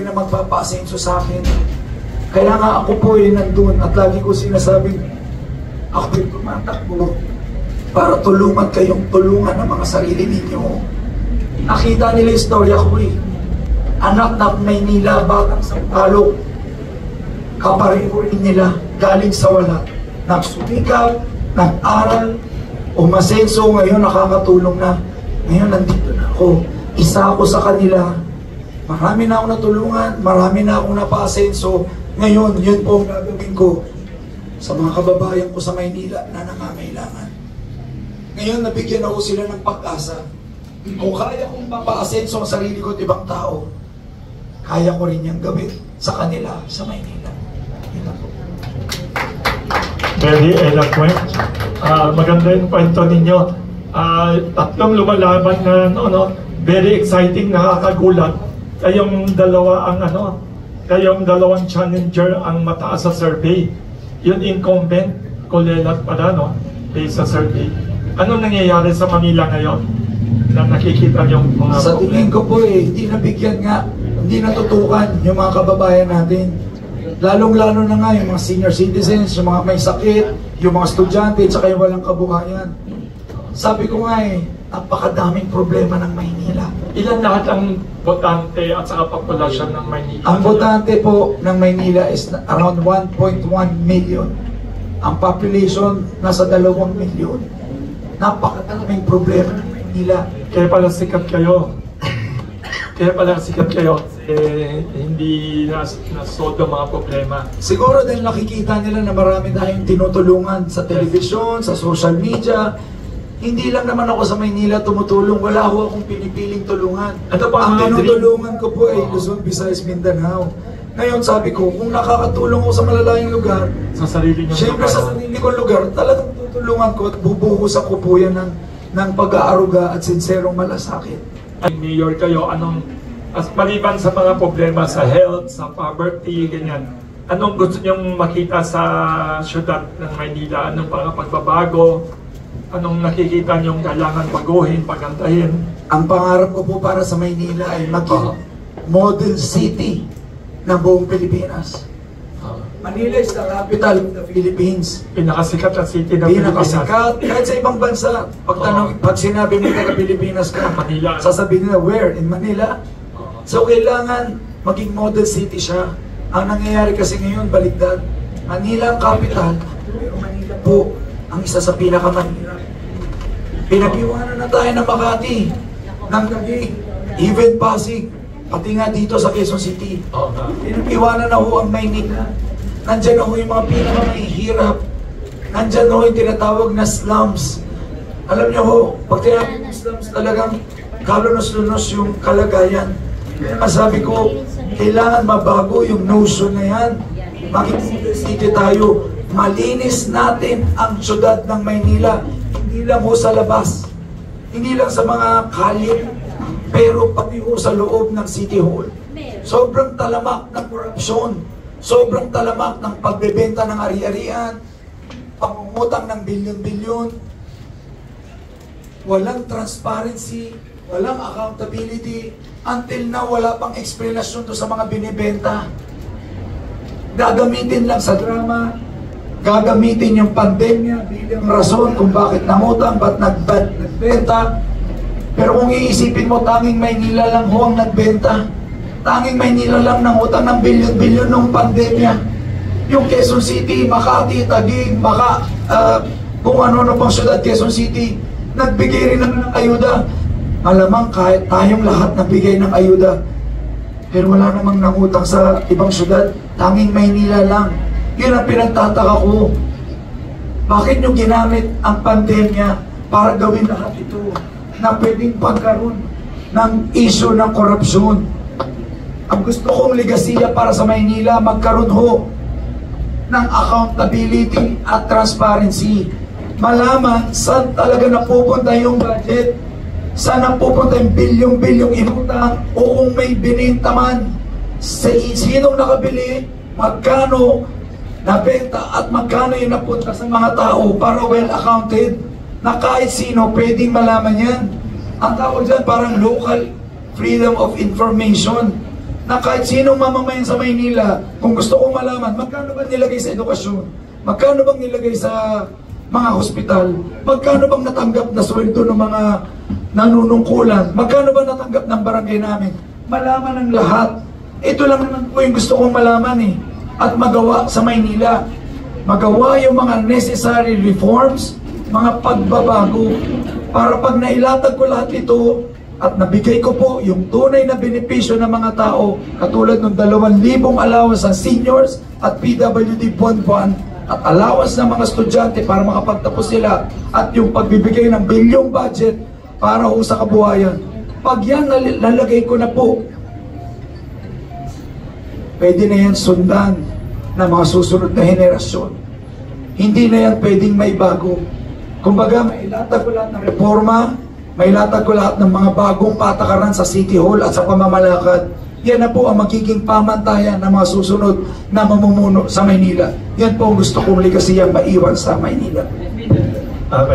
na magpapaasenso sa akin. Kaya nga ako po nandun at lagi ko sinasabing, ako tumatakbo para tulungan kayong tulungan ang mga sarili ninyo. Nakita nila yung istorya ko Anak ng Maynila, batang Sampaloc. Kapareho rin nila, galing sa wala. Nagsumikap, nag-aral, umasenso, ngayon nakakatulong na. Ngayon nandito na ako. Isa ako sa kanila. Marami na akong natulungan, marami na akong napaasenso. Ngayon, yun po ang gagawin ko sa mga kababayan ko sa Maynila na nangangailangan. Ngayon, nabigyan ako sila ng pag-asa. Kung kaya kong mapaasenso ang sarili ko at ibang tao, kaya ko rin yung gawin sa kanila, sa Maynila. Very eloquent. Maganda yung kwento ninyo. Tatlong lumalaban na very exciting, nakakagulat. Kayong dalawang challenger ang mataas sa survey. Yun incumbent, Kulelat pala, based sa survey. Anong nangyayari sa Manila ngayon na nakikita yung mga sa tingin ko po hindi nabigyan nga, hindi natutukan yung mga kababayan natin. Lalong-lalo na nga yung mga senior citizens, yung mga may sakit, yung mga estudyante, at saka yung walang kabuhayan. Sabi ko nga napakadaming problema ng Maynila. Ilan lahat ang botante at saka populasyon ng Maynila? Ang botante po ng Maynila is around 1.1 million. Ang population nasa 2 milyon. Napakadaming problema ng Maynila. Kaya pala sikat kayo. Hindi nasolve ang mga problema. Siguro dahil nakikita nila na marami tayong tinutulungan sa television, sa social media. Hindi lang naman ako sa Maynila tumutulong. Wala ho akong pinipiling tulungan. Ang tinutulungan ko po ay Luzon, Visayas, Mindanao. Ngayon sabi ko, kung nakakatulong ako sa malalayang lugar, sa sarili niyo, siyempre sa sarili kong lugar, talagang tutulungan ko at bubuhusan ko po yan ng pag-aaruga at sinserong malasakit. Mayor kayo, maliban sa mga problema sa health, sa poverty, ganyan, anong gusto niyong makita sa syudad ng Maynila? Anong mga pagbabago? Anong nakikita niyong kailangan baguhin, pagandahin? Ang pangarap ko po para sa Maynila ay maging model city ng buong Pilipinas. Manila is the capital of the Philippines. Pinakasikat na city ng Pilipinas. Pinakasikat. Kahit sa ibang bansa, pag sinabi mo taga Pilipinas ka, Manila. sasabihin nila, where? In Manila? So kailangan maging model city siya. Ang nangyayari kasi ngayon, baligtad. Manila ang capital, pero Manila po ang isa sa pinakamahirap. Pinag-iwanan na tayo ng Makati, ng Taguig, even Pasig, pati nga dito sa Quezon City. Pinag-iwanan na ho ang Maynila. Nandyan na ho yung mga pinakamahihirap. Nandyan na ho yung tinatawag na slums. Alam niyo ho, pag tinatawag na slums, talagang kalunos-lunos yung kalagayan. Kaya masabi ko, kailangan mabago yung notion na yan. Makikita tayo, malinis natin ang syudad ng Maynila. Hindi lang ho sa labas, hindi lang sa mga kalye, pero pati ho sa loob ng City Hall. Sobrang talamak ng korupsyon, sobrang talamak ng pagbebenta ng ari-arian, pangungutang ng bilyon-bilyon, walang transparency, walang accountability, until na wala pang explanation to sa mga binibenta. Gagamitin lang sa drama, gagamitin yung pandemya bilang rason kung bakit nangutang, ba't nagbenta. Pero kung iisipin mo, tanging Maynila lang ho ang nagbenta. Tanging Maynila lang nangutang ng bilyon-bilyon nung pandemya. Yung Quezon City, Makati, Taguig, kung ano-ano pang syudad, Quezon City, nagbigay rin naman ng ayuda. Malamang kahit tayong lahat nagbigay ng ayuda, pero wala namang nangutang sa ibang syudad, tanging Maynila lang. Yun ang pinagtataka ko. Bakit nyo ginamit ang pandemya para gawin lahat ito na pwedeng pagkaroon ng issue ng korupsyon? Ang gusto kong legasiya para sa Maynila, magkaroon ho ng accountability at transparency. Malaman saan talaga napupunta yung budget, saan napupunta yung bilyong-bilyong inutang, o kung may bininta man, sinong nakabili, magkano nabenta, at magkano yung napunta sa mga tao para well accounted, na kahit sino pwedeng malaman yan. Ang tawag dyan parang local freedom of information. na kahit sinong mamamayan sa Maynila, kung gusto kong malaman, magkano ba nilagay sa edukasyon? Magkano bang nilagay sa mga hospital? Magkano bang natanggap na sweldo ng mga nanunungkulan? Magkano ba natanggap ng barangay namin? Malaman ang lahat. Ito lang naman po yung gusto kong malaman eh. At magawa sa Maynila. Magawa yung mga necessary reforms, mga pagbabago, para pag nailatag ko lahat ito, at nabigay ko po yung tunay na benepisyo ng mga tao katulad ng 2,000 allowance sa seniors at PWD buwan-buwan at allowance ng mga estudyante para makapagtapos sila at yung pagbibigay ng bilyong budget para ho sa kabuhayan. Pag yan nalagay ko na po, pwede na yan sundan ng mga susunod na henerasyon. Hindi na yan pwedeng maibago. Kumbaga, mailatag ko lahat ng reforma, mailatag ko lahat ng mga bagong patakaran sa City Hall at sa pamamalakad. Yan na po ang magiging pamantayan ng mga susunod na mamumuno sa Maynila. Yan po ang gusto kong ligasiyang maiwan sa Maynila.